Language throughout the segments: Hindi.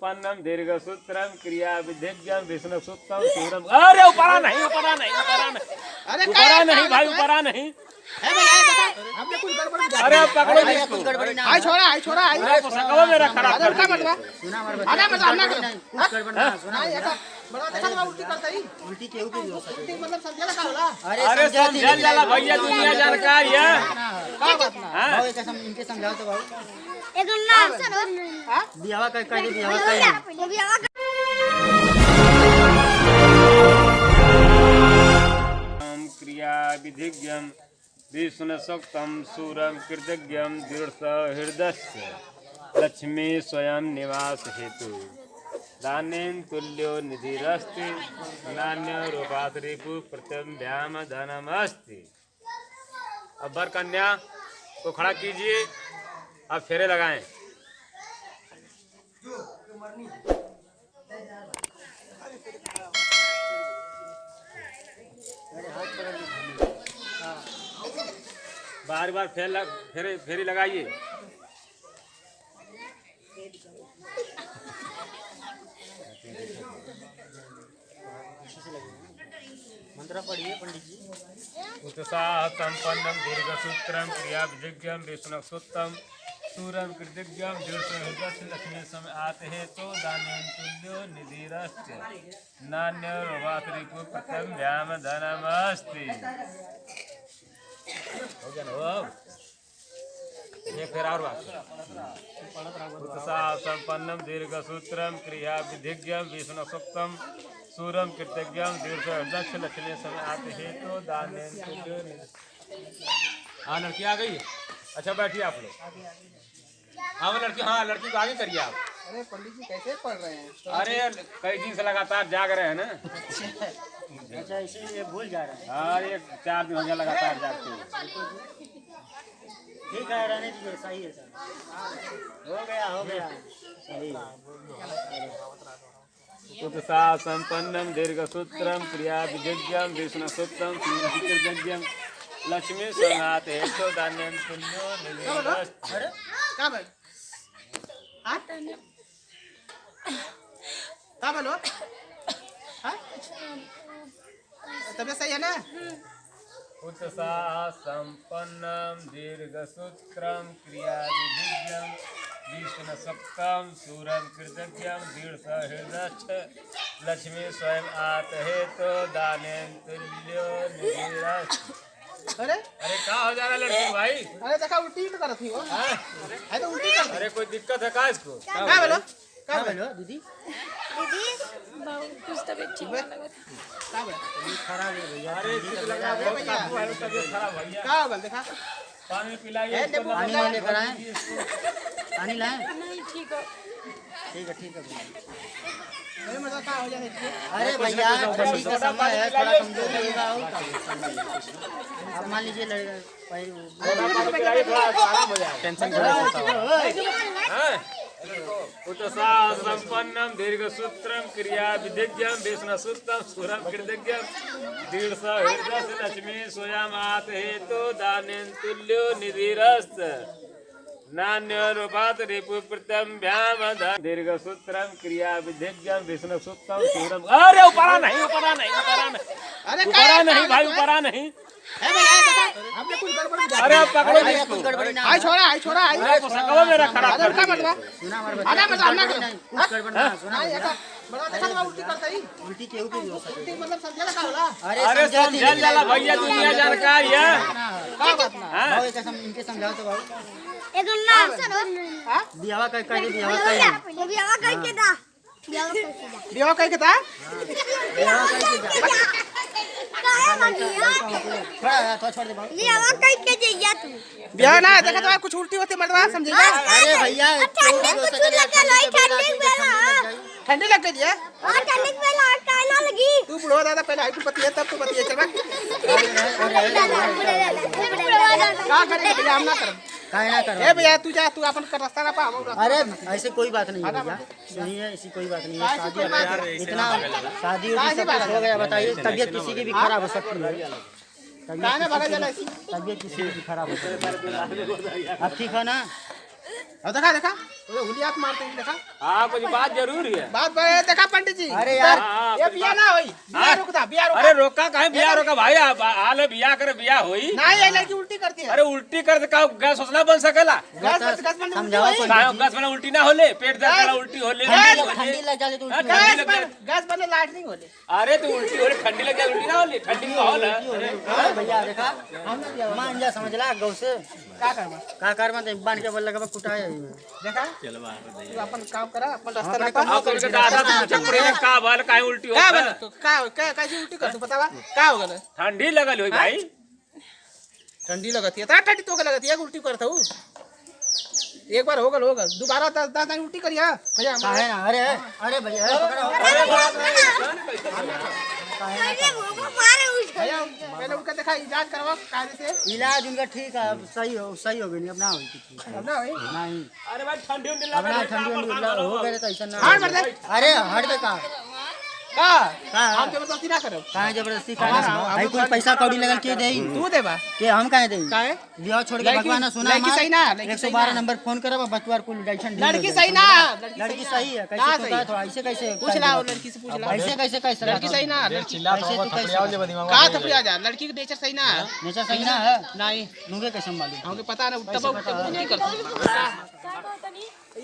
पन्नम दीर्घ सूत्रम क्रिया विधिज्ञम विष्णु सूत्रम सूरम। अरे ऊपरा नहीं ऊपरा नहीं ऊपरा नहीं, अरे ऊपरा नहीं भाई ऊपरा नहीं है भाई। हमने कुछ गड़बड़ किया। अरे पकड़ो इसको। आई छोड़ा आई पकड़ो मेरा खराब कर दिया। सुना हमारे बच्चे कुछ गड़बड़ ना सुना बड़ा देखा तो उल्टी करता ही उल्टी केहू की हो सकती मतलब समझा लगा होला। अरे समझा जाला भैया दुनिया जानकार है का बात ना भाई कैसे इनके समझाओ तो भाई एक नाम सुनो हां बियाह कर बियाह कर क्रिया विधिज्ञम विष्णु सूक्तम सूरम कृतज्ञम दृढ़ हृदय लक्ष्मी स्वयं निवास हेतु दानेन तुल्यो निधिरस्ति नान्य रूपात रिपु प्रत्यम्भ्याम धनमस्ति। अब वर कन्या को खड़ा कीजिए, आप फेरे लगाएं। बार बार फेरी लगाइए। मंत्र पढ़िए पंडित जी। उत्साह संपन्नम दीर्घ सूत्रम क्रिया विधिज्ञम विष्णु सूत्रम सूरम कृतिज्ञम दृढ़ लक्ष्मी समय आते हैं तो दानेन तुल्यो निधिरस्ते नान्य रोगात्रिकु प्रत्यम्भ्याम धनमस्ति। हो गया ना ये फिर और बात। उत्साह संपन्नम दीर्घ सूत्रम क्रिया विधिज्ञम विष्णु सूक्तम सूरम कृतज्ञम दीर्घ लक्ष्मी समय आते हैं तो दानेन तुल्यो। हाँ लड़की आ गई। अच्छा बैठिए आप लोग। हाँ लड़की, हाँ लड़की को आगे करिए आप। अरे पंडित जी कैसे पढ़ रहे हैं? अरे कई दिन से लगातार जाग रहे हैं ना। अच्छा इसीलिए भूल जा रहे हैं। हाँ ये 4 दिन हो गया लगातार जागते हैं। ठीक है रहने दीजिए, सही है सर। हो गया सही। उत्साह संपन्नम दीर्घ सूत्रम क्रिया विधिज्ञम विष्णु सूत्रम कृतज्ञम लक्ष्मी स्वनाथ हेतु दान्यम तुल्यो निधिरस्ते। अरे क्या बोल क्या बोलो? तबियत सही है ना? उत्साह संपन्नम दीर्घ सूत्रम क्रिया विधिज्ञम विष्णु सूक्तम सूरम कृतज्ञम दृढ़ हृदय लक्ष्मी स्वयं आत हेतु दानेन तुल्यो निधिरस्ते। अरे क्या हो जा रहा है लड़की भाई? अरे देखा उल्टी तो कर रही हो। अरे तो उल्टी कर। अरे कोई दिक्कत है का इसको? क्या बोलो दीदी? कुछ तबियत ठीक नहीं लगा क्या बोलो? खराब है भैया। अरे लगा तबियत खराब भैया। क्या बोल देखा? पानी पिलाइए। पानी लेकर आए। पानी लाए? नहीं ठीक है ठीक है। अरे मतलब क्या हो जाए? अरे भैया ठंडी का समय है, थोड़ा कमजोर लगेगा। अब मान लीजिए टेंशन उत्साह संपन्नम दीर्घ सूत्रम क्रिया विधिज्ञम विष्णु सूत्रम सूरम कृतज्ञम दृढ़ हृदय लक्ष्मी स्वयं आत हेतु दानेन तुल्यो निधिरस्ते नान्य रूपात रिपु प्रत्यम्भ्याम दीर्घ सूत्रम क्रिया विधिज्ञम विष्णु सूत्रम सूरम। अरे ऊपरा नहीं ऊपरा नहीं ऊपरा नहीं, अरे ऊपरा नहीं भाई ऊपरा नहीं है भाई। हमने कुछ गड़बड़ किया। अरे पकड़ो इसको। आई छोड़ा आई पकड़ो मेरा खराब कर दिया। सुना हमारे बच्चे कुछ गड़बड़ ना सुना बड़ा देखा तो उल्टी करता ही उल्टी केहू की हो सकती मतलब समझा लगा होला। अरे समझा जाला भैया दुनिया जानकार है का बात ना भाई कैसे इनके समझाओ तो भाई एक नाम सुनो बियाह कर बियाह करके दा बियाह कह के था। छोड़ दे भाई। बियाह करके जइया तू बियाह ना देखा तो कुछ उल्टी होती मर्दवा समझिएगा। अरे भैया ठंडी लग गई है। ठंडी में काला लगी। तू बुढ़वा दादा पहले आई तू पति है तब तू पति है। चल भाई क्या करेंगे भैया? हम ना करें काहे ना करो। ए भैया तू जा, तू अपन कर रास्ता ना पा। अरे ऐसे कोई बात नहीं है भैया, सुनिए ऐसी कोई बात नहीं है। शादी इतना शादी सब हो गया, बताइए तबीयत किसी की भी खराब हो सकती है। तबीयत किसी की भी खराब हो सकती है। अब ठीक है ना? अब देखा देखा वो उंगली हाथ मारते हैं देखा हाँ कुछ बात जरूरी है। बात बड़े देखा पंडित जी। अरे यार हाँ, ये कुछ बिया बात- ना होई बिया रुकता बिया रुकता अरे रोका कहीं बिया रोका भाई हाल बिया करे बिया होई। ना ये लड़की उल्टी करती है। अरे उल्टी कर का गैस सोचना बन सकेला। गैस बंद समझाओ होई। गैस वाला उल्टी ना होले, पेट दर्द वाला उल्टी होले। ठंडी लग जाती तो उल्टी ठंडी गैस लग बंद गैस बंद लाइट नहीं होले। अरे तो उल्टी होले, ठंडी लग जाए उल्टी ना होले, ठंडी का होल है। अरे भैया देखा मान जा समझ ला गौ से का करबा का कर मत बांध के बोल लगा कुटाए देखा तू अपन काम करा अपन रास्ता ना पा आओ करके दादा तुम चपड़े में का बाल काहे उल्टी का हो। बना तो का कैसे उल्टी कर तू बतावा का हो गल ठंडी लगल होई भाई। ठंडी लगती है ता ठंडी तो के लगती है उल्टी करता हूं एक बार हो गल दोबारा 10 दिन उल्टी करिया भैया काहे ना अरे अरे भैया पकड़ो अरे वो मारे उठ भैया पहले उनका देखा इलाज करवा कायदे से इलाज उनका ठीक है अब सही हो गई नहीं अब ना होई कुछ अब ना भाई नहीं अरे भाई ठंडी उंडी अब ना ठंडी हो गए तो ऐसा ना हां मर दे अरे हट दे का हम जबरदस्ती ना करो काहे जबरदस्ती करना भाई कोई पैसा कौड़ी लगल के देई तू देबा के हम काहे देई काहे बियाह छोड़ के भगवान ने सुना लड़की सही ना लड़की सही 112 नंबर फोन करब बचवार कुल डाइशन लड़की सही ना लड़की सही है ना कैसे सही। पता थोड़ा ऐसे कैसे पूछ ला लड़की से पूछ ला ऐसे कैसे लड़की सही ना लड़की कैसे तू कैसे का थपड़िया जा लड़की के नेचर सही ना है नेचर सही ना है नहीं नुगे कैसे मालूम हमके पता ना तब नहीं करता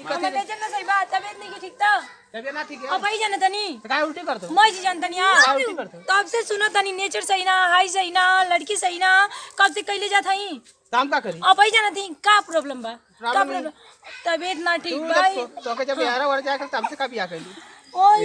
हमें बेचन ना सही बात तबीयत नहीं की ठीक था तबे ना ठीक है अब भाई जाने तनी तो का उल्टी कर दो मैं जी जानता नहीं का हां उल्टी कर दो तब से सुनो तनी नेचर सही ना हाई सही ना लड़की सही ना कब से कैले जात हई काम का करी अब भाई जाना थी का प्रॉब्लम बा का प्रॉब्लम प्रॉब्लम तबीयत ना ठीक तू भाई तो के जब यार वर जाकर तब से का बियाह कर ली ओए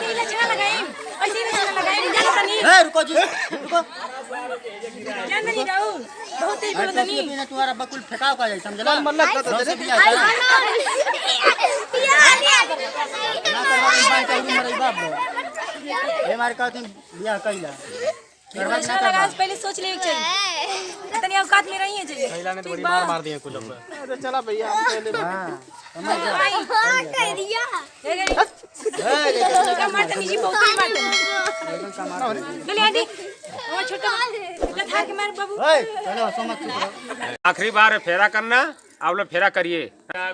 ऐसे ही लचका लगाई जाना तनी ए रुको जी रुको जान नहीं जाऊ बहुत ही बोल तनी बिना तुम्हारा बकुल फेंकाव का जाए समझला मतलब का घर से तो बियाह करा ना करवा के बाई का मरई बाप ए मार का तुम बियाह कइला करवा अच्छा ना लगा करवा पहले सोच ले चाहिए तनी औकात में रही है चाहिए ठीक बा अरे चला भैया हम पहले हां समझ जा हां कर दिया का मारता नहीं जी बहुत ही मारता ले आंटी वो छोटा ले था के मार बाबू ओए चलो हंसो मत चुप रहो आखिरी बार फेरा करना, आप लोग फेरा करिए।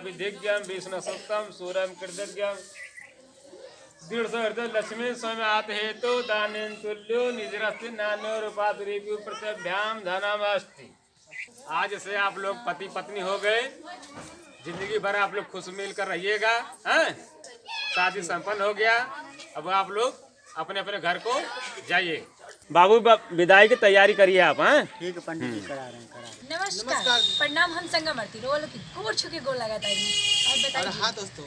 विधिज्ञम विष्णु सप्तम सूरम कृतज्ञम दृढ़ हृदय लक्ष्मी स्वयं हेतु दानेन तुल्यो निजरस्ति नानो रूपादुरीपु प्रत्यभ्याम धनमस्ति। आज से आप लोग पति पत्नी हो गए, जिंदगी भर आप लोग खुश मिलकर रहिएगा। हैं? शादी संपन्न हो गया, अब आप लोग अपने अपने घर को जाइए। बाबू विदाई की तैयारी करिए आप। हैं? ठीक है पंडित जी करा रहे हैं करा रहे हैं। नमस्कार प्रणाम हम संगमरती रोल की गोर छुके गोल लगाता है और और बताइए हाँ दोस्तों,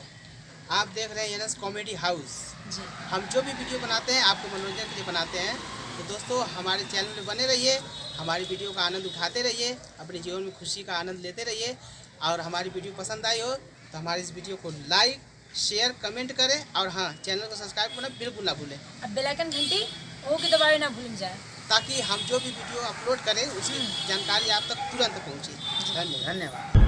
आप देख रहे हैं एनएस कॉमेडी हाउस। जी हम जो भी वीडियो बनाते हैं आपको मनोरंजन के लिए बनाते हैं। तो दोस्तों हमारे चैनल में बने रहिए, हमारी वीडियो का आनंद उठाते रहिए, अपने जीवन में खुशी का आनंद लेते रहिए। और हमारी वीडियो पसंद आई हो तो हमारी इस वीडियो को लाइक शेयर कमेंट करें और हाँ चैनल को सब्सक्राइब करना बिल्कुल ना भूलें, अब बेल आइकन घंटी वो के दबावे ना भूल जाए। ताकि हम जो भी वीडियो अपलोड करें उसकी जानकारी आप तक तुरंत पहुँचे। धन्यवाद। धन्यवाद।